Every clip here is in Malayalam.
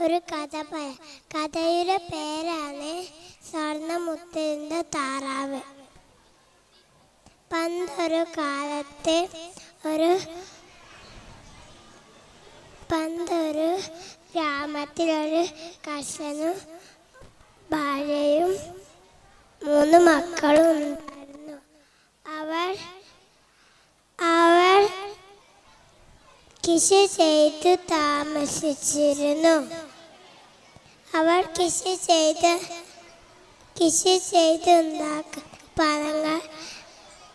ഒരു കഥ കഥയുടെ പേരാണ് സ്വർണ്ണമുത്തിന്റെ താറാവ്. പണ്ടൊരു കാലത്ത് ഒരു ഗ്രാമത്തിലൊരു കർഷകനും ഭാര്യയും 3 മക്കളും ഉണ്ടായിരുന്നു. അവർ കൃഷി ചെയ്ത് താമസിച്ചിരുന്നു. അവർ കൃഷി ചെയ്തുണ്ടാക്കുന്ന പഴങ്ങൾ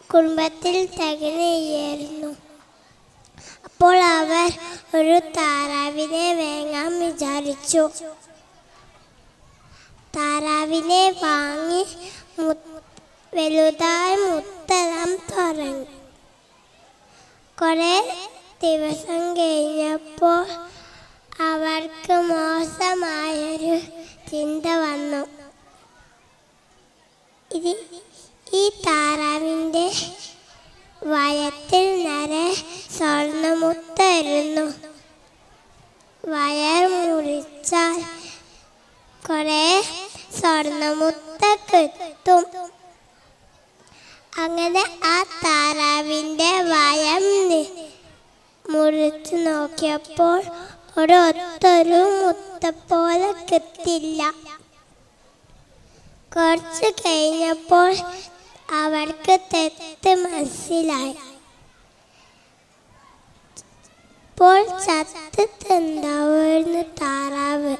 കുടുംബത്തിൽ തികഞ്ഞില്ലായിരുന്നു. അപ്പോൾ അവർ ഒരു താറാവിനെ വാങ്ങാൻ വിചാരിച്ചു. താറാവിനെ വാങ്ങി വലുതായി മുട്ടയിടാൻ തുടങ്ങി. കുറേ ദിവസം കഴിഞ്ഞപ്പോൾ അവർക്ക് മോശമായൊരു ചിന്ത വന്നു. ഈ താറാവിൻ്റെ വയറ്റിൽ നിറയെ സ്വർണ്ണമുത്തായിരുന്നു. വയർ മുറിച്ചാൽ കുറേ സ്വർണ്ണമുത്ത കിട്ടും. അങ്ങനെ ആ താറാവിൻ്റെ വയം മുറിച്ചു നോക്കിയപ്പോൾ ഒരൊത്തൊരു മുത്തപ്പോലെ കിട്ടില്ല. കുറച്ച് കഴിഞ്ഞപ്പോൾ അവർക്ക് തെറ്റ് മനസ്സിലായി. ഇപ്പോൾ ചത്ത് തിന്നാവുന്ന താറാവ്.